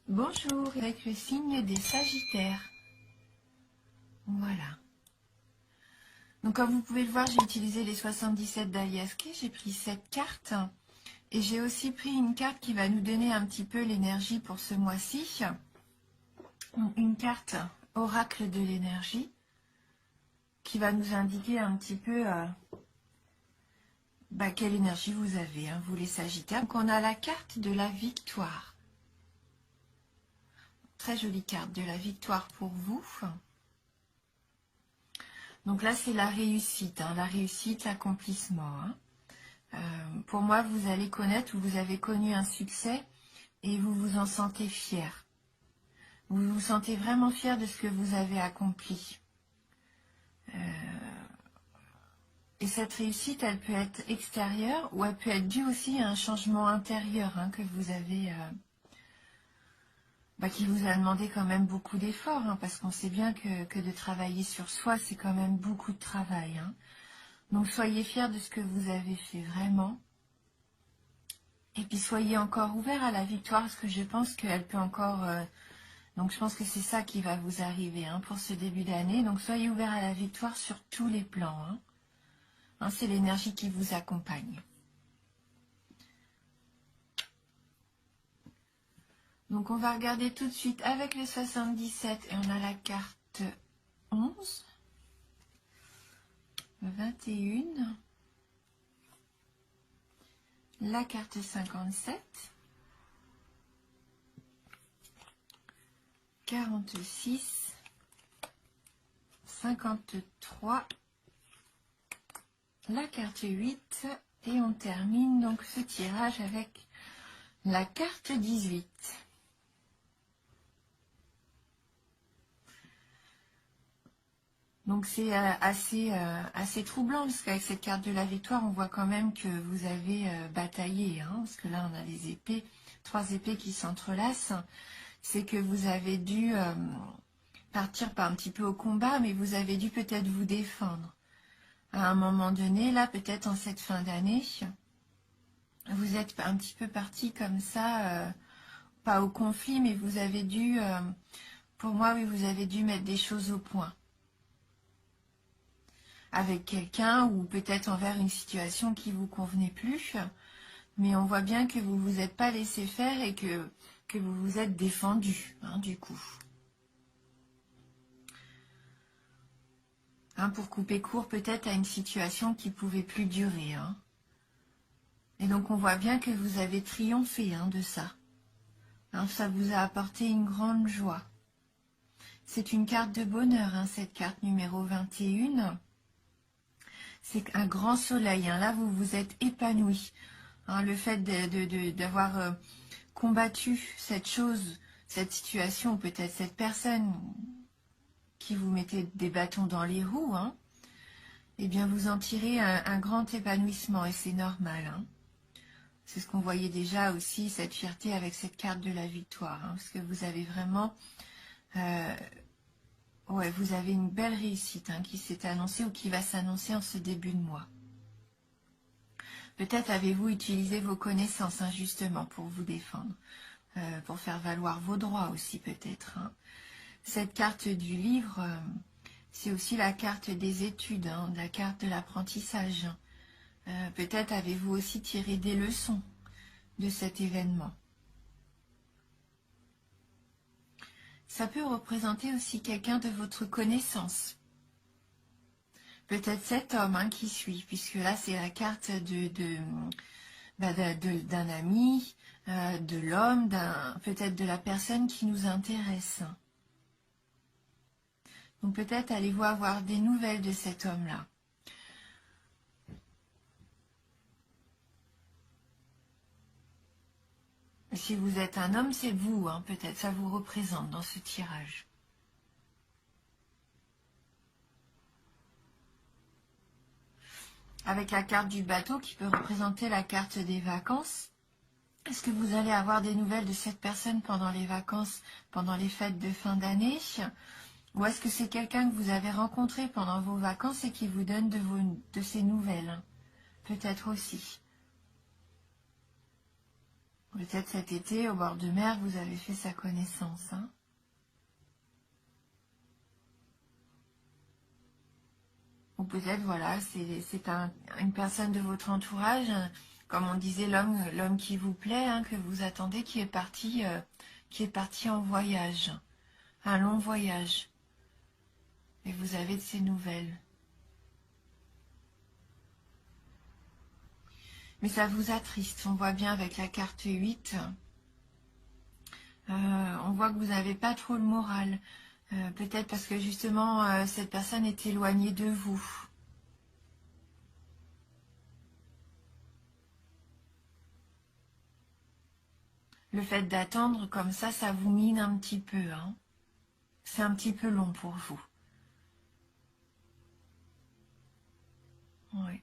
Bonjour, avec le signe des Sagittaires. Voilà. Donc comme vous pouvez le voir, j'ai utilisé les 77 d'Aliaské, j'ai pris cette carte. Et j'ai aussi pris une carte qui va nous donner un petit peu l'énergie pour ce mois-ci. Une carte oracle de l'énergie qui va nous indiquer un petit peu quelle énergie vous avez, vous les Sagittaires. Donc on a la carte de la victoire. Très jolie carte de la victoire pour vous. Donc là, c'est la réussite, l'accomplissement. Pour moi, vous allez connaître ou vous avez connu un succès et vous vous en sentez fier. Vous vous sentez vraiment fier de ce que vous avez accompli. Et cette réussite, elle peut être extérieure ou elle peut être due aussi à un changement intérieur que vous avez, qui vous a demandé quand même beaucoup d'efforts, parce qu'on sait bien que de travailler sur soi, c'est quand même beaucoup de travail. Donc soyez fiers de ce que vous avez fait vraiment. Et puis soyez encore ouverts à la victoire, parce que je pense qu'elle peut encore... donc je pense que c'est ça qui va vous arriver pour ce début d'année. Donc soyez ouverts à la victoire sur tous les plans. C'est l'énergie qui vous accompagne. Donc on va regarder tout de suite avec les 77 et on a la carte 11, 21, la carte 57, 46, 53, la carte 8 et on termine donc ce tirage avec la carte 18. Donc c'est assez troublant parce qu'avec cette carte de la victoire, on voit quand même que vous avez bataillé. Parce que là, on a les épées, 3 épées qui s'entrelacent. C'est que vous avez dû partir par un petit peu au combat, mais vous avez dû peut-être vous défendre. À un moment donné, là, peut-être en cette fin d'année, vous êtes un petit peu parti comme ça, pas au conflit, mais vous avez dû, pour moi, oui, vous avez dû mettre des choses au point. Avec quelqu'un ou peut-être envers une situation qui vous convenait plus, mais on voit bien que vous ne vous êtes pas laissé faire et que vous vous êtes défendu, du coup. Pour couper court peut-être à une situation qui ne pouvait plus durer. Et donc on voit bien que vous avez triomphé de ça. Ça vous a apporté une grande joie. C'est une carte de bonheur, cette carte numéro 21. C'est un grand soleil. Là, vous vous êtes épanoui. Le fait d'avoir combattu cette chose, cette situation, peut-être cette personne qui vous mettait des bâtons dans les roues, eh bien, vous en tirez un grand épanouissement et c'est normal. C'est ce qu'on voyait déjà aussi, cette fierté avec cette carte de la victoire. Parce que vous avez vraiment... vous avez une belle réussite qui s'est annoncée ou qui va s'annoncer en ce début de mois. Peut-être avez-vous utilisé vos connaissances justement pour vous défendre, pour faire valoir vos droits aussi peut-être. Cette carte du livre, c'est aussi la carte des études, la carte de l'apprentissage. Peut-être avez-vous aussi tiré des leçons de cet événement. Ça peut représenter aussi quelqu'un de votre connaissance. Peut-être cet homme qui suit, puisque là c'est la carte d'un ami, de l'homme, peut-être de la personne qui nous intéresse. Donc peut-être allez-vous avoir des nouvelles de cet homme-là. Si vous êtes un homme, c'est vous, peut-être, ça vous représente dans ce tirage. Avec la carte du bateau qui peut représenter la carte des vacances. Est-ce que vous allez avoir des nouvelles de cette personne pendant les vacances, pendant les fêtes de fin d'année? Ou est-ce que c'est quelqu'un que vous avez rencontré pendant vos vacances et qui vous donne de ses nouvelles? Peut-être aussi. Peut-être cet été, au bord de mer, vous avez fait sa connaissance. Hein. Ou peut-être, voilà, c'est une personne de votre entourage, comme on disait, l'homme qui vous plaît, hein, que vous attendez, qui est parti en voyage, un long voyage. Et vous avez de ses nouvelles. Mais ça vous attriste, on voit bien avec la carte 8. On voit que vous n'avez pas trop le moral. Peut-être parce que justement, cette personne est éloignée de vous. Le fait d'attendre comme ça vous mine un petit peu. Hein. C'est un petit peu long pour vous. Oui.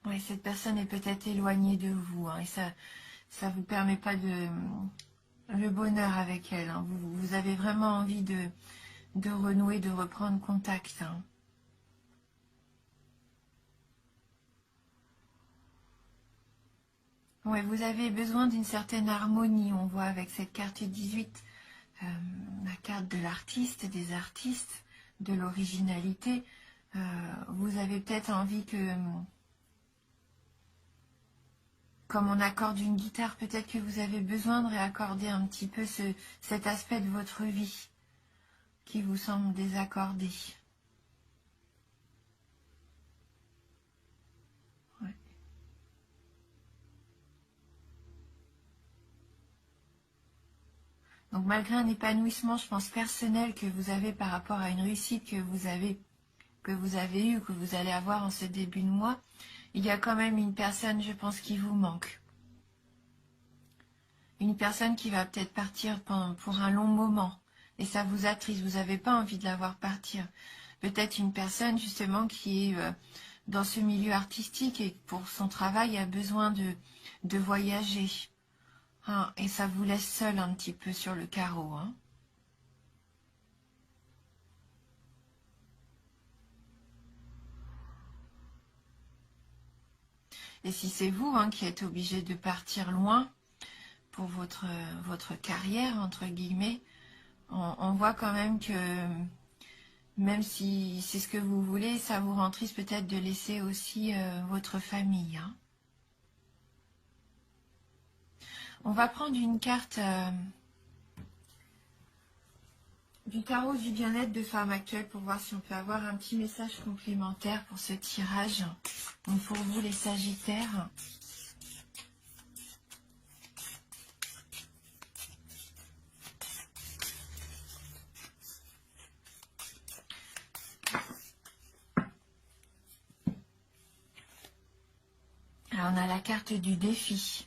Oui, cette personne est peut-être éloignée de vous. Hein, et ça vous permet pas le bonheur avec elle. Hein. Vous avez vraiment envie de renouer, de reprendre contact. Hein. Ouais, vous avez besoin d'une certaine harmonie, on voit avec cette carte 18, la carte de l'artiste, des artistes, de l'originalité. Vous avez peut-être envie que, comme on accorde une guitare, peut-être que vous avez besoin de réaccorder un petit peu cet aspect de votre vie qui vous semble désaccordé. Ouais. Donc malgré un épanouissement, je pense, personnel que vous avez par rapport à une réussite que vous avez eue, que vous allez avoir en ce début de mois, il y a quand même une personne, je pense, qui vous manque. Une personne qui va peut-être partir pour un long moment. Et ça vous attriste, vous n'avez pas envie de la voir partir. Peut-être une personne, justement, qui est dans ce milieu artistique et pour son travail a besoin de voyager. Hein, et ça vous laisse seul un petit peu sur le carreau. Hein. Et si c'est vous qui êtes obligé de partir loin pour votre carrière, entre guillemets, on voit quand même que même si c'est ce que vous voulez, ça vous rend triste peut-être de laisser aussi votre famille. Hein. On va prendre une carte du tarot du bien-être de femme actuelle pour voir si on peut avoir un petit message complémentaire pour ce tirage. Donc pour vous les Sagittaires. Alors on a la carte du défi.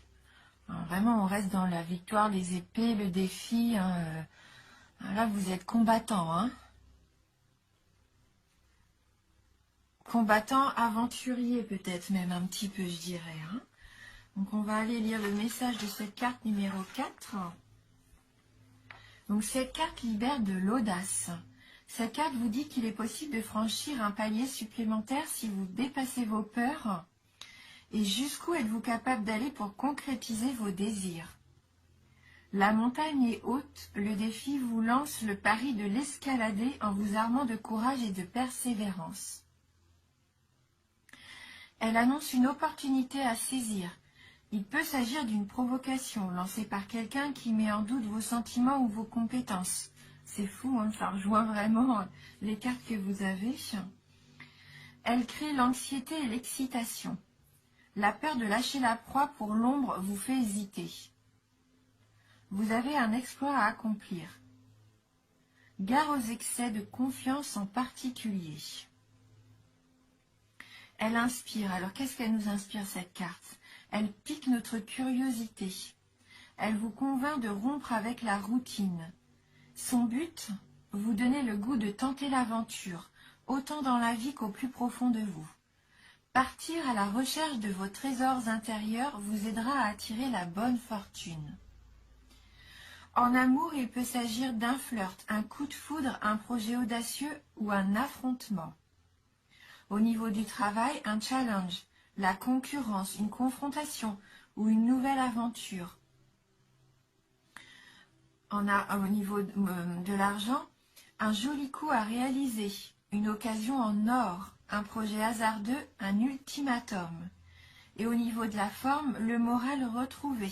Alors, vraiment on reste dans la victoire, les épées, le défi. Hein, là vous êtes combattant. Hein. Combattant, aventurier peut-être même un petit peu je dirais. Hein. Donc on va aller lire le message de cette carte numéro 4. Donc cette carte libère de l'audace. Cette carte vous dit qu'il est possible de franchir un palier supplémentaire si vous dépassez vos peurs. Et jusqu'où êtes-vous capable d'aller pour concrétiser vos désirs? La montagne est haute, le défi vous lance le pari de l'escalader en vous armant de courage et de persévérance. Elle annonce une opportunité à saisir. Il peut s'agir d'une provocation lancée par quelqu'un qui met en doute vos sentiments ou vos compétences. C'est fou, hein, ça rejoint vraiment les cartes que vous avez. Elle crée l'anxiété et l'excitation. La peur de lâcher la proie pour l'ombre vous fait hésiter. Vous avez un exploit à accomplir. Gare aux excès de confiance en particulier. Elle inspire. Alors qu'est-ce qu'elle nous inspire cette carte? Elle pique notre curiosité. Elle vous convainc de rompre avec la routine. Son but, vous donner le goût de tenter l'aventure, autant dans la vie qu'au plus profond de vous. Partir à la recherche de vos trésors intérieurs vous aidera à attirer la bonne fortune. En amour, il peut s'agir d'un flirt, un coup de foudre, un projet audacieux ou un affrontement. Au niveau du travail, un challenge, la concurrence, une confrontation ou une nouvelle aventure. On a au niveau de l'argent, un joli coup à réaliser, une occasion en or, un projet hasardeux, un ultimatum. Et au niveau de la forme, le moral retrouvé,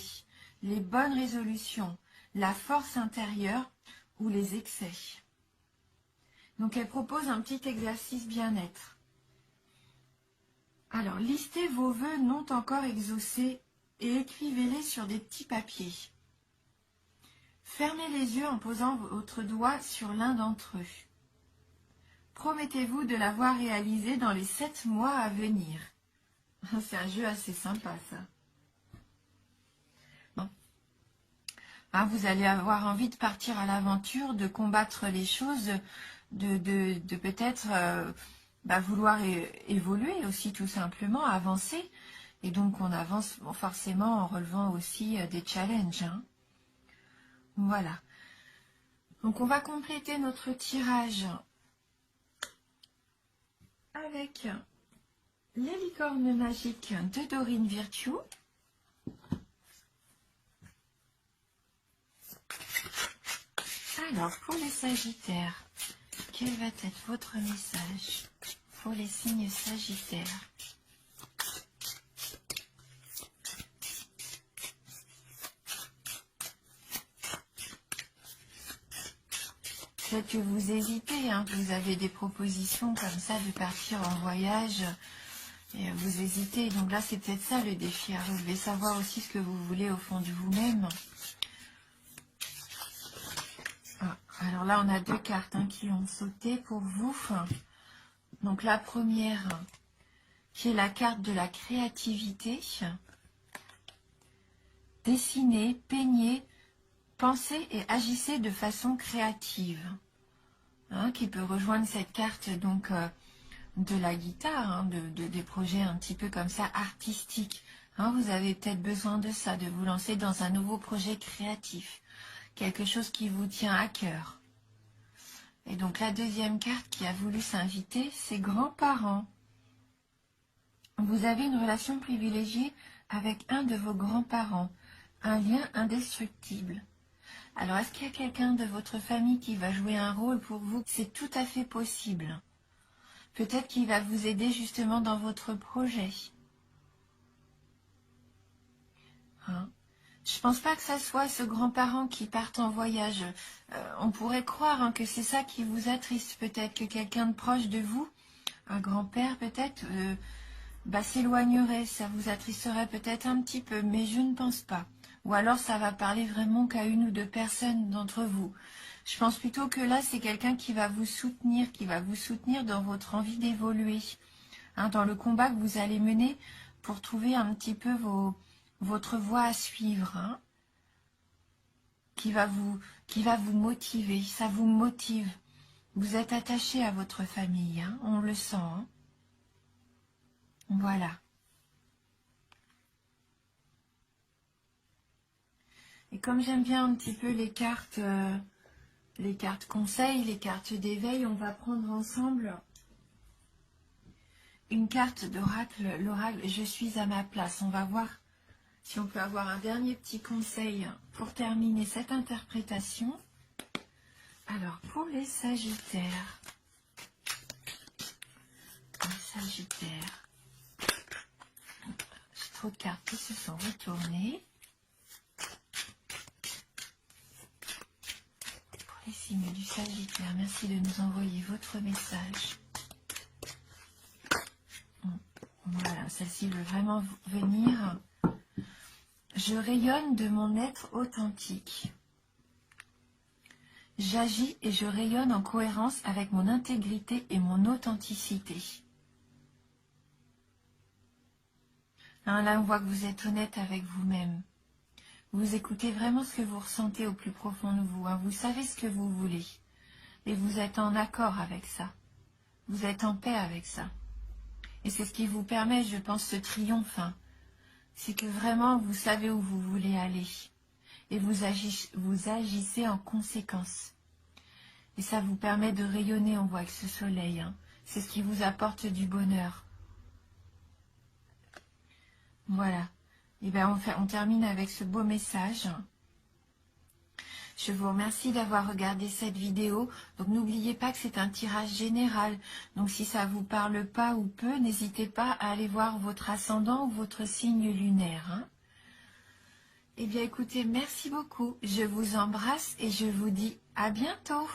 les bonnes résolutions, la force intérieure ou les excès. Donc elle propose un petit exercice bien-être. Alors, listez vos vœux non encore exaucés et écrivez-les sur des petits papiers. Fermez les yeux en posant votre doigt sur l'un d'entre eux. Promettez-vous de l'avoir réalisé dans les 7 mois à venir. C'est un jeu assez sympa, ça. Bon. Hein, vous allez avoir envie de partir à l'aventure, de combattre les choses, de peut-être vouloir évoluer aussi tout simplement, avancer. Et donc on avance forcément en relevant aussi des challenges. Hein. Voilà. Donc on va compléter notre tirage avec les licornes magiques de Dorine Virtue. Alors pour les Sagittaires, quel va être votre message pour les signes Sagittaires? Peut-être que vous hésitez, hein, vous avez des propositions comme ça de partir en voyage et vous hésitez. Donc là, c'est peut-être ça le défi. Vous devez savoir aussi ce que vous voulez au fond de vous-même. Ah, alors là, on a 2 cartes qui ont sauté pour vous. Donc la première, qui est la carte de la créativité. Dessinez, peignez, pensez et agissez de façon créative. Hein, qui peut rejoindre cette carte donc de la guitare, hein, des projets un petit peu comme ça artistiques. Hein, vous avez peut-être besoin de ça, de vous lancer dans un nouveau projet créatif, quelque chose qui vous tient à cœur. Et donc la deuxième carte qui a voulu s'inviter, c'est grands-parents. Vous avez une relation privilégiée avec un de vos grands-parents, un lien indestructible. Alors, est-ce qu'il y a quelqu'un de votre famille qui va jouer un rôle pour vous? C'est tout à fait possible. Peut-être qu'il va vous aider justement dans votre projet. Hein? Je ne pense pas que ça soit ce grand-parent qui parte en voyage. On pourrait croire que c'est ça qui vous attriste. Peut-être que quelqu'un de proche de vous, un grand-père peut-être, s'éloignerait. Ça vous attristerait peut-être un petit peu, mais je ne pense pas. Ou alors ça va parler vraiment qu'à 1 ou 2 personnes d'entre vous. Je pense plutôt que là, c'est quelqu'un qui va vous soutenir dans votre envie d'évoluer, hein, dans le combat que vous allez mener pour trouver un petit peu votre voie à suivre, hein, qui va vous motiver. Ça vous motive. Vous êtes attaché à votre famille, hein, on le sent. Hein. Voilà. Et comme j'aime bien un petit peu les cartes conseils, les cartes d'éveil, on va prendre ensemble une carte d'oracle, l'oracle Je suis à ma place. On va voir si on peut avoir un dernier petit conseil pour terminer cette interprétation. Alors, pour les Sagittaires, j'ai trop de cartes qui se sont retournées. Les signes du Sagittaire, merci de nous envoyer votre message. Voilà, celle-ci veut vraiment venir. Je rayonne de mon être authentique. J'agis et je rayonne en cohérence avec mon intégrité et mon authenticité. Hein, là, on voit que vous êtes honnête avec vous-même. Vous écoutez vraiment ce que vous ressentez au plus profond de vous. Hein. Vous savez ce que vous voulez. Et vous êtes en accord avec ça. Vous êtes en paix avec ça. Et c'est ce qui vous permet, je pense, ce triomphe. Hein. C'est que vraiment, vous savez où vous voulez aller. Et vous agissez en conséquence. Et ça vous permet de rayonner, on voit, avec ce soleil. Hein. C'est ce qui vous apporte du bonheur. Voilà. Et bien on termine avec ce beau message. Je vous remercie d'avoir regardé cette vidéo. Donc n'oubliez pas que c'est un tirage général. Donc si ça vous parle pas ou peu, n'hésitez pas à aller voir votre ascendant ou votre signe lunaire. Hein. Eh bien écoutez, merci beaucoup. Je vous embrasse et je vous dis à bientôt.